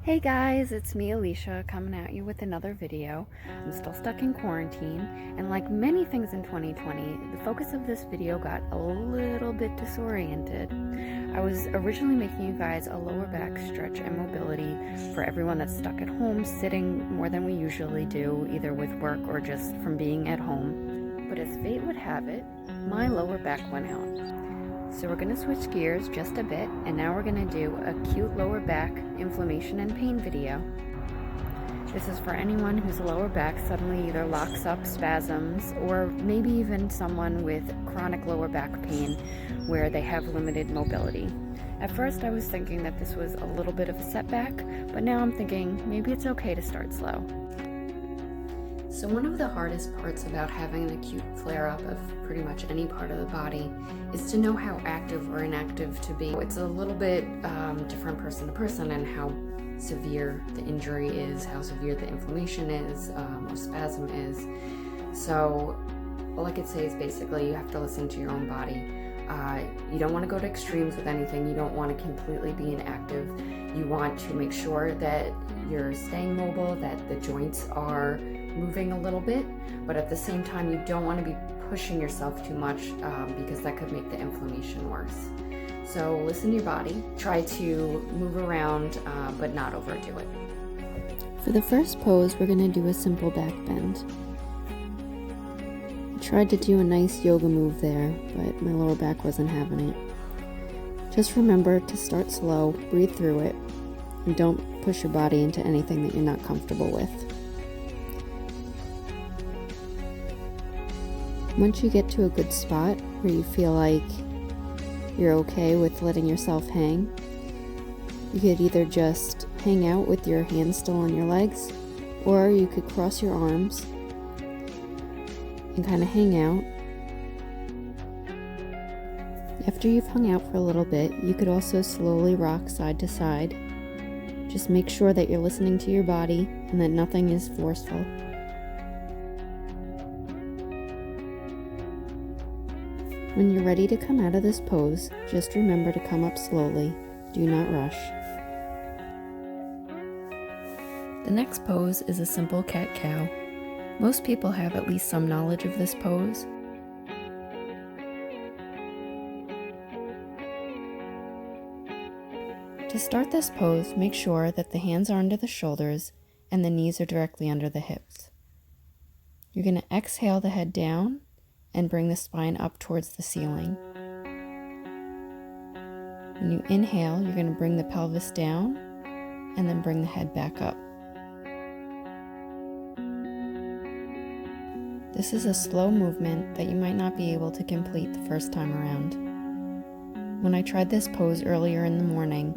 Hey guys, it's me Alicia coming at you with another video. I'm still stuck in quarantine, and like many things in 2020, the focus of this video got a little bit disoriented. I was originally making you guys a lower back stretch and mobility for everyone that's stuck at home sitting more than we usually do, either with work or just from being at home. But as fate would have it, my lower back went out. So we're going to switch gears just a bit, and now we're going to do a cute lower back inflammation and pain video. This is for anyone whose lower back suddenly either locks up, spasms, or maybe even someone with chronic lower back pain where they have limited mobility. At first I was thinking that this was a little bit of a setback, but now I'm thinking maybe it's okay to start slow. So one of the hardest parts about having an acute flare-up of pretty much any part of the body is to know how active or inactive to be. It's a little bit different person to person and how severe the injury is, how severe the inflammation is, or spasm is. So all I could say is basically you have to listen to your own body. You don't want to go to extremes with anything. You don't want to completely be inactive. You want to make sure that you're staying mobile, that the joints are moving a little bit, but at the same time you don't want to be pushing yourself too much because that could make the inflammation worse. So listen to your body, try to move around but not overdo it. For the first pose, we're going to do a simple back bend. I tried to do a nice yoga move there, but my lower back wasn't having it. Just remember to start slow, breathe through it, and don't push your body into anything that you're not comfortable with. Once you get to a good spot where you feel like you're okay with letting yourself hang, you could either just hang out with your hands still on your legs, or you could cross your arms and kind of hang out. After you've hung out for a little bit, you could also slowly rock side to side. Just make sure that you're listening to your body and that nothing is forceful. When you're ready to come out of this pose, just remember to come up slowly. Do not rush. The next pose is a simple cat-cow. Most people have at least some knowledge of this pose. To start this pose, make sure that the hands are under the shoulders and the knees are directly under the hips. You're going to exhale the head down and bring the spine up towards the ceiling. When you inhale, you're going to bring the pelvis down and then bring the head back up. This is a slow movement that you might not be able to complete the first time around. When I tried this pose earlier in the morning,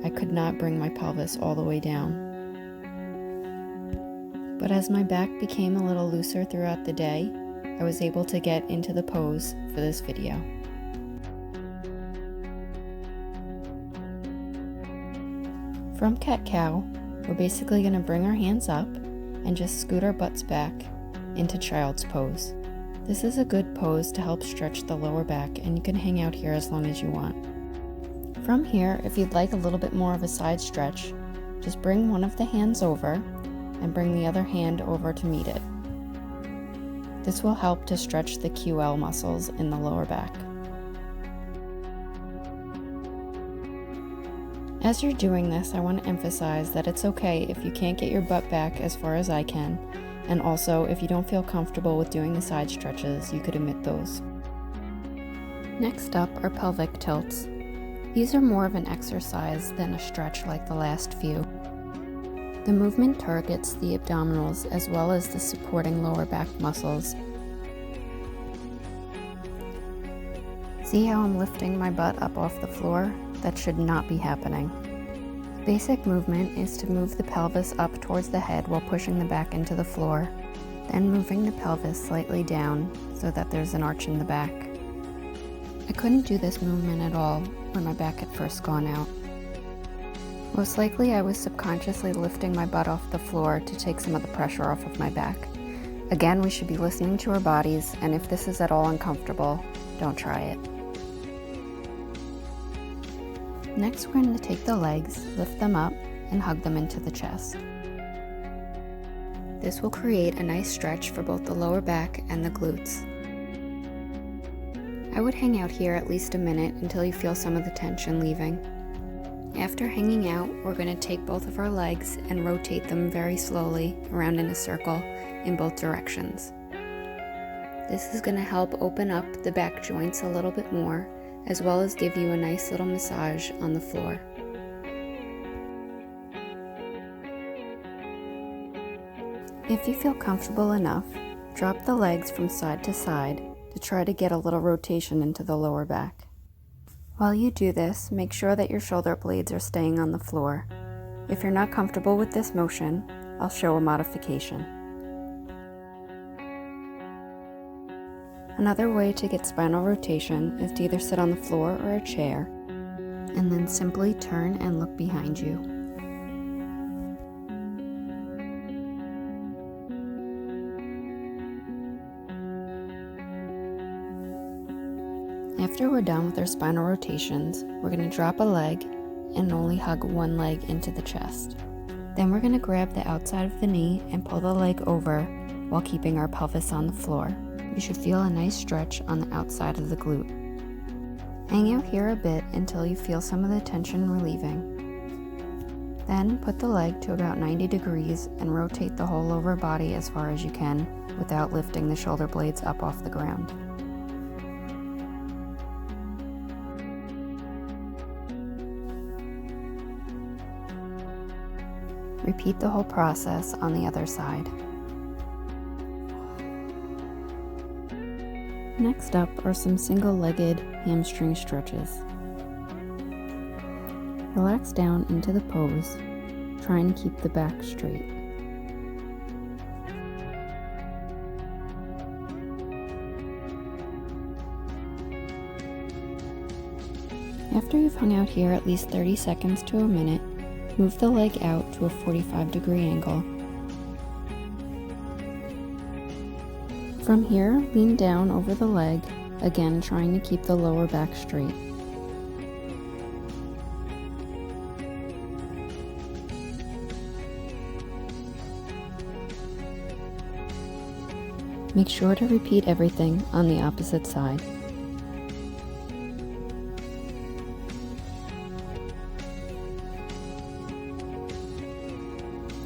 I could not bring my pelvis all the way down. But as my back became a little looser throughout the day, I was able to get into the pose for this video. From cat-cow, we're basically going to bring our hands up and just scoot our butts back into child's pose. This is a good pose to help stretch the lower back, and you can hang out here as long as you want. From here, if you'd like a little bit more of a side stretch, just bring one of the hands over and bring the other hand over to meet it. This will help to stretch the QL muscles in the lower back. As you're doing this, I want to emphasize that it's okay if you can't get your butt back as far as I can, and also if you don't feel comfortable with doing the side stretches, you could omit those. Next up are pelvic tilts. These are more of an exercise than a stretch like the last few. The movement targets the abdominals as well as the supporting lower back muscles. See how I'm lifting my butt up off the floor? That should not be happening. The basic movement is to move the pelvis up towards the head while pushing the back into the floor, then moving the pelvis slightly down so that there's an arch in the back. I couldn't do this movement at all when my back had first gone out. Most likely I was subconsciously lifting my butt off the floor to take some of the pressure off of my back. Again, we should be listening to our bodies, and if this is at all uncomfortable, don't try it. Next, we're going to take the legs, lift them up, and hug them into the chest. This will create a nice stretch for both the lower back and the glutes. I would hang out here at least a minute until you feel some of the tension leaving. After hanging out, we're going to take both of our legs and rotate them very slowly around in a circle in both directions. This is going to help open up the back joints a little bit more, as well as give you a nice little massage on the floor. If you feel comfortable enough, drop the legs from side to side to try to get a little rotation into the lower back. While you do this, make sure that your shoulder blades are staying on the floor. If you're not comfortable with this motion, I'll show a modification. Another way to get spinal rotation is to either sit on the floor or a chair, and then simply turn and look behind you. After we're done with our spinal rotations, we're going to drop a leg and only hug one leg into the chest. Then we're going to grab the outside of the knee and pull the leg over while keeping our pelvis on the floor. You should feel a nice stretch on the outside of the glute. Hang out here a bit until you feel some of the tension relieving. Then put the leg to about 90 degrees and rotate the whole lower body as far as you can without lifting the shoulder blades up off the ground. Repeat the whole process on the other side. Next up are some single-legged hamstring stretches. Relax down into the pose, trying to keep the back straight. After you've hung out here at least 30 seconds to a minute, move the leg out to a 45-degree angle. From here, lean down over the leg, again trying to keep the lower back straight. Make sure to repeat everything on the opposite side.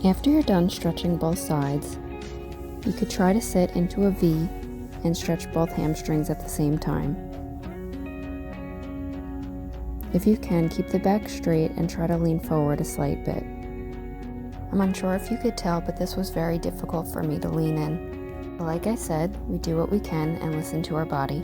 After you're done stretching both sides, you could try to sit into a V and stretch both hamstrings at the same time. If you can, keep the back straight and try to lean forward a slight bit. I'm unsure if you could tell, but this was very difficult for me to lean in. But like I said, we do what we can and listen to our body.